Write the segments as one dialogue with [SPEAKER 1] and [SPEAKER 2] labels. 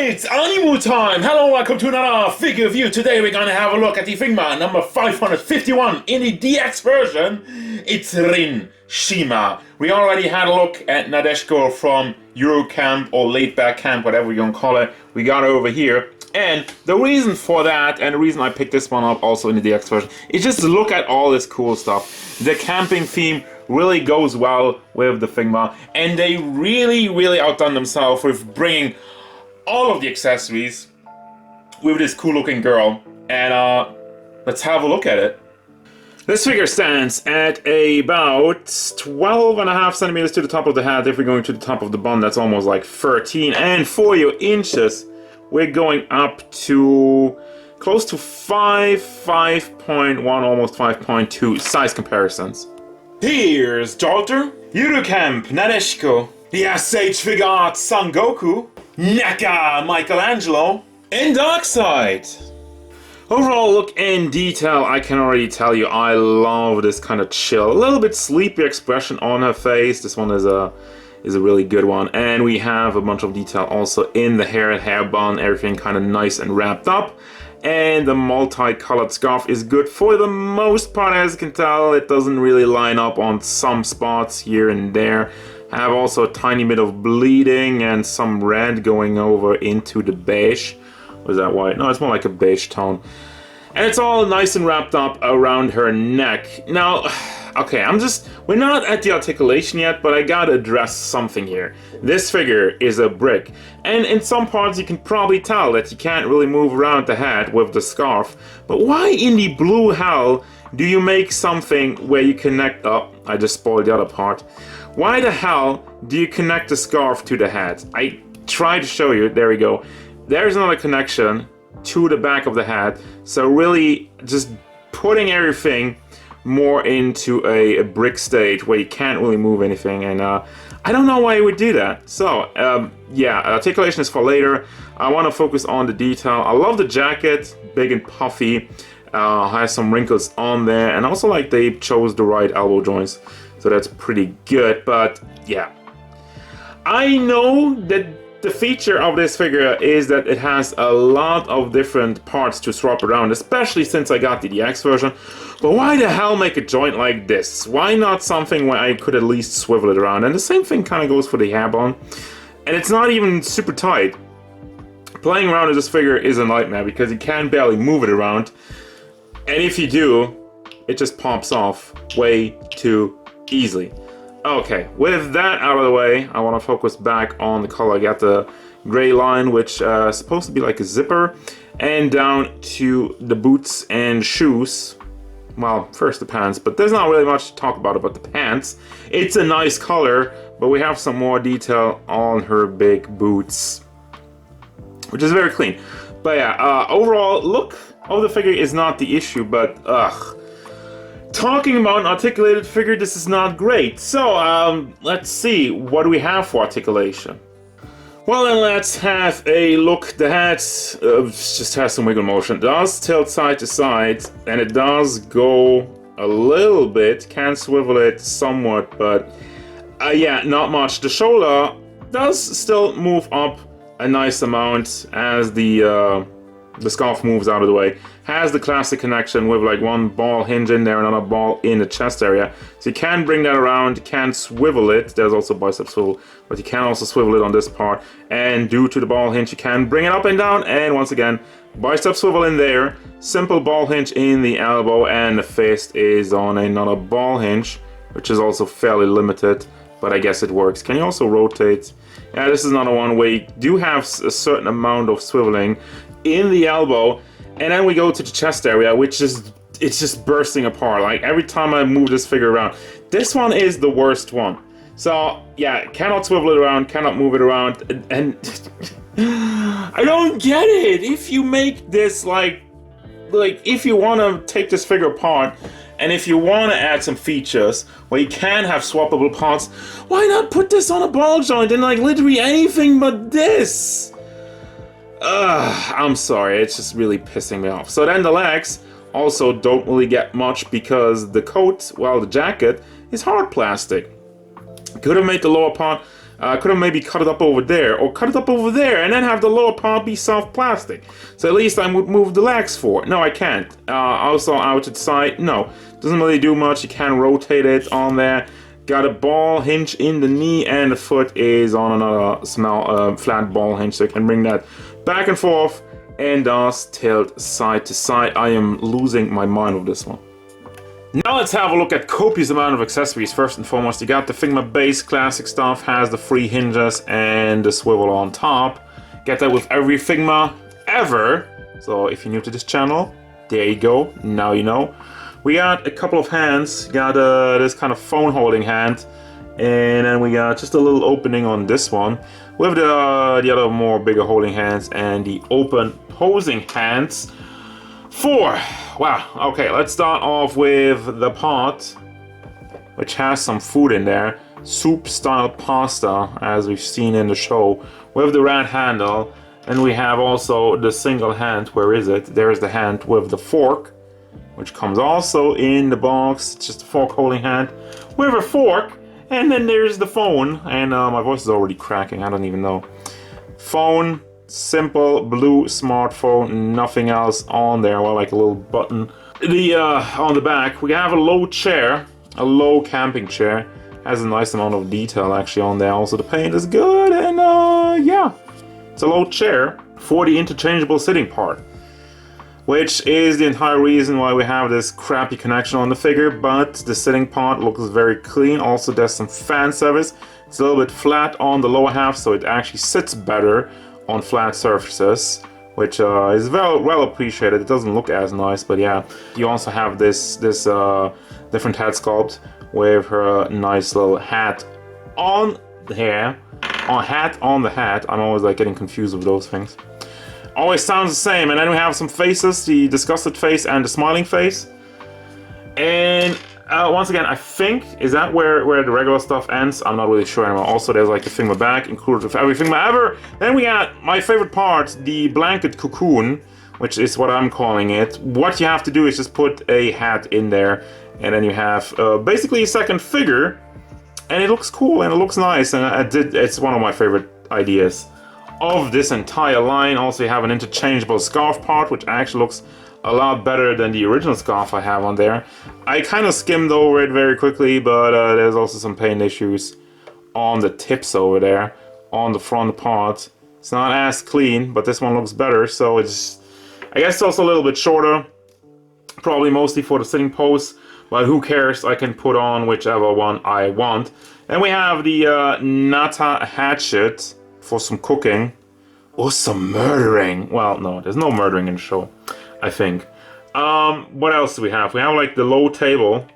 [SPEAKER 1] It's ANIMU time! Hello, welcome to another figure review. Today we're gonna have a look at the Figma number 551 in the DX version. It's Rin Shima. We already had a look at Nadeshiko from Yuru Camp or Laid Back Camp, whatever you want to call it. We got it over here. And the reason for that, and the reason I picked this one up also in the DX version, is just to look at all this cool stuff. The camping theme really goes well with the Figma, and they really outdone themselves with bringing all of the accessories with this cool looking girl. And let's have a look at it. This figure stands at about 12.5 centimeters to the top of the head. If we're going to the top of the bun, that's almost like 13. And for your inches, we're going up to close to 5.1, almost 5.2 size comparisons. Here's Jalter, Yuru Camp, Nadeshiko, the SH Figure Arts Son Goku, NECA Michelangelo, and Darkseid. Overall look in detail, I can already tell you I love this kind of chill, a little bit sleepy expression on her face. This one is a really good one. And we have a bunch of detail also in the hair bun, everything kind of nice and wrapped up. And the multicolored scarf is good for the most part, as you can tell. It doesn't really line up on some spots here and there. I have also a tiny bit of bleeding and some red going over into the beige. Was that white? No, it's more like a beige tone. And it's all nice and wrapped up around her neck. Now, okay, we're not at the articulation yet, but I gotta address something here. This figure is a brick, and in some parts you can probably tell that you can't really move around the head with the scarf. But why in the blue hell do you make something where you connect up? I just spoiled the other part. Why the hell do you connect the scarf to the head? I tried to show you, there we go. There's another connection to the back of the head, so really just putting everything more into a brick state where you can't really move anything, and I don't know why you would do that. So yeah, articulation is for later. I want to focus on the detail. I love the jacket, big and puffy, has some wrinkles on there, and also like they chose the right elbow joints, so that's pretty good. But yeah, I know that the feature of this figure is that it has a lot of different parts to swap around, especially since I got the DX version. But why the hell make a joint like this? Why not something where I could at least swivel it around? And the same thing kind of goes for the hair bun. And it's not even super tight. Playing around with this figure is a nightmare because you can barely move it around. And if you do, it just pops off way too easily. Okay, with that out of the way, I want to focus back on the color. I got the gray line, which is supposed to be like a zipper, and down to the boots and shoes. Well, first the pants, but there's not really much to talk about the pants. It's a nice color, but we have some more detail on her big boots, which is very clean. But yeah, overall look of the figure is not the issue, but talking about an articulated figure, this is not great. So, let's see, what do we have for articulation? Well, then let's have a look. The head just has some wiggle motion. It does tilt side to side, and it does go a little bit. Can swivel it somewhat, but yeah, not much. The shoulder does still move up a nice amount as the scarf moves out of the way. Has the classic connection with like one ball hinge in there, another ball in the chest area. So you can bring that around, you can swivel it. There's also bicep swivel, but you can also swivel it on this part. And due to the ball hinge, you can bring it up and down. And once again, bicep swivel in there, simple ball hinge in the elbow, and the fist is on another ball hinge, which is also fairly limited, but I guess it works. Can you also rotate? Yeah, this is another one where you do have a certain amount of swiveling in the elbow, and then we go to the chest area, which is, it's just bursting apart. Like every time I move this figure around, this one is the worst one. So yeah, cannot swivel it around, cannot move it around, and I don't get it. If you make this like if you want to take this figure apart, and if you want to add some features where you can have swappable parts, why not put this on a ball joint and like literally anything but this? I'm sorry, it's just really pissing me off. So then the legs also don't really get much because the coat, well, the jacket, is hard plastic. Could have made the lower part Could have maybe cut it up over there, or cut it up over there, and then have the lower part be soft plastic. So at least I would move the legs for it. No, I can't. Also out to the side, no. Doesn't really do much. You can rotate it on there. Got a ball hinge in the knee, and the foot is on another small flat ball hinge, so you can bring that back and forth and does tilt side to side. I am losing my mind with this one. Now let's have a look at copious amount of accessories. First and foremost, you got the Figma base classic stuff, has the free hinges and the swivel on top. Get that with every Figma ever. So if you're new to this channel, there you go, now you know. We got a couple of hands, got this kind of phone holding hand, and then we got just a little opening on this one with the other more bigger holding hands and the open posing hands. Wow, okay, let's start off with the pot, which has some food in there. Soup style pasta, as we've seen in the show, with the red handle. And we have also the single hand. Where is it? There's the hand with the fork, which comes also in the box. It's just a fork holding hand with a fork. And then there's the phone. And my voice is already cracking, I don't even know. Phone. Simple blue smartphone, nothing else on there. Well, like a little button. On the back, we have a low chair, a low camping chair. Has a nice amount of detail actually on there. Also, the paint is good, and yeah, it's a low chair for the interchangeable sitting part, which is the entire reason why we have this crappy connection on the figure. But the sitting part looks very clean. Also, there's some fan service. It's a little bit flat on the lower half, so it actually sits better on flat surfaces, which is well appreciated. It doesn't look as nice, but yeah. You also have this different head sculpt with her nice little hat on there, hat on the hat. I'm always like getting confused with those things. Always sounds the same. And then we have some faces: the disgusted face and the smiling face. And once again, I think, is that where the regular stuff ends? I'm not really sure anymore. Also, there's like the Figma bag included with every Figma ever. Then we got my favorite part, the blanket cocoon, which is what I'm calling it. What you have to do is just put a hat in there, and then you have basically a second figure, and it looks cool and it looks nice, and it's one of my favorite ideas of this entire line. Also, you have an interchangeable scarf part, which actually looks a lot better than the original scarf I have on there. I kind of skimmed over it very quickly, but there's also some paint issues on the tips over there, on the front part. It's not as clean, but this one looks better, so it's, I guess it's also a little bit shorter, probably mostly for the sitting pose, but who cares, I can put on whichever one I want. Then we have the Nata hatchet for some cooking, or some murdering. Well, no, there's no murdering in the show, I think. What else do we have? We have like the low table,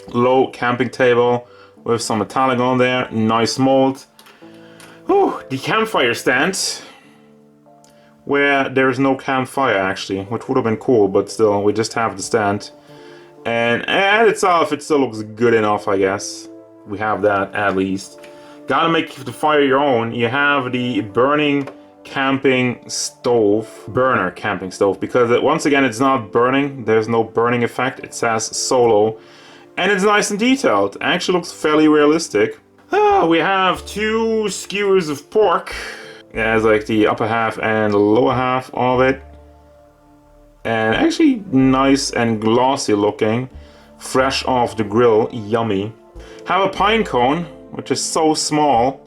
[SPEAKER 1] low camping table with some metallic on there, nice mold. Oh, the campfire stand, where there's no campfire actually, which would have been cool, but still, we just have the stand. And at itself, it still looks good enough, I guess. We have that at least. Gotta make the fire your own. You have the burning camping stove, burner camping stove, because once again it's not burning, there's no burning effect, it says solo, and it's nice and detailed. Actually looks fairly realistic. We have two skewers of pork. It has like the upper half and the lower half of it, and actually nice and glossy looking, fresh off the grill, yummy. Have a pine cone, which is so small,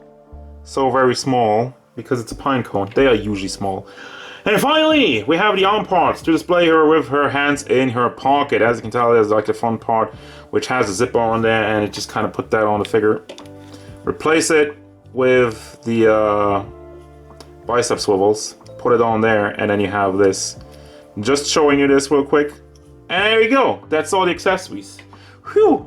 [SPEAKER 1] so very small, because it's a pine cone. They are usually small. And finally, we have the arm parts to display her with her hands in her pocket. As you can tell, there's like the front part, which has a zipper on there, and it just kind of put that on the figure. Replace it with the bicep swivels. Put it on there, and then you have this. Just showing you this real quick. And there you go. That's all the accessories. Whew.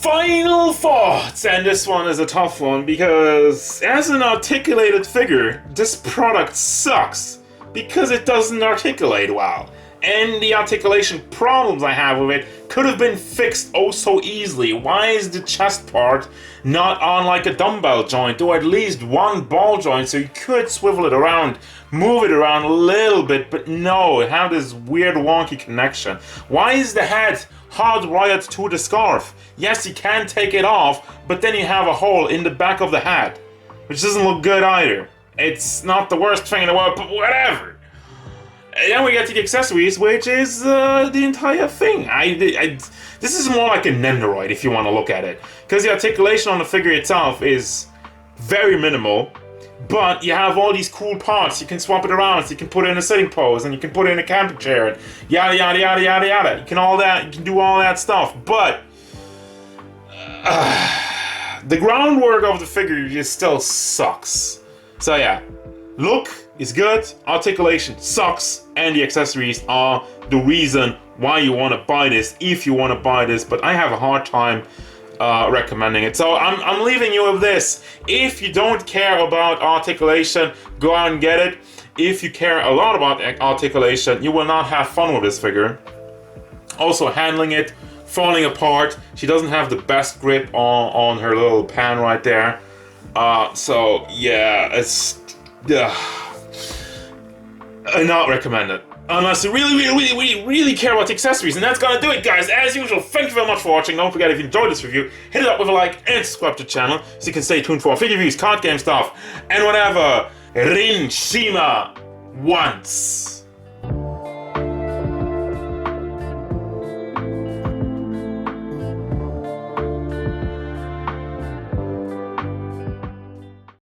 [SPEAKER 1] Final thoughts, and this one is a tough one because as an articulated figure, this product sucks because it doesn't articulate well. and the articulation problems I have with it could have been fixed oh so easily. Why is the chest part not on like a dumbbell joint or at least one ball joint so you could swivel it around, move it around a little bit, but no, it had this weird wonky connection. Why is the head hardwired to the scarf? Yes, you can take it off, but then you have a hole in the back of the head, which doesn't look good either. It's not the worst thing in the world, but whatever. And then we get to the accessories, which is the entire thing. This is more like a Nendoroid if you want to look at it, because the articulation on the figure itself is very minimal, but you have all these cool parts. You can swap it around, so you can put it in a sitting pose, and you can put it in a camping chair, and yada yada yada yada yada. You can do all that stuff, but the groundwork of the figure just still sucks. So yeah, look is good, articulation sucks, and the accessories are the reason why you want to buy this, if you want to buy this, but I have a hard time recommending it. So I'm leaving you with this. If you don't care about articulation, go out and get it. If you care a lot about articulation, you will not have fun with this figure. Also, handling it, falling apart. She doesn't have the best grip on her little pan right there. So yeah, it's not recommended. Unless you really care about the accessories, and that's gonna do it, guys. As usual, thank you very much for watching. Don't forget, if you enjoyed this review, hit it up with a like and subscribe to the channel so you can stay tuned for figure reviews, card game stuff, and whatever Rin Shima wants.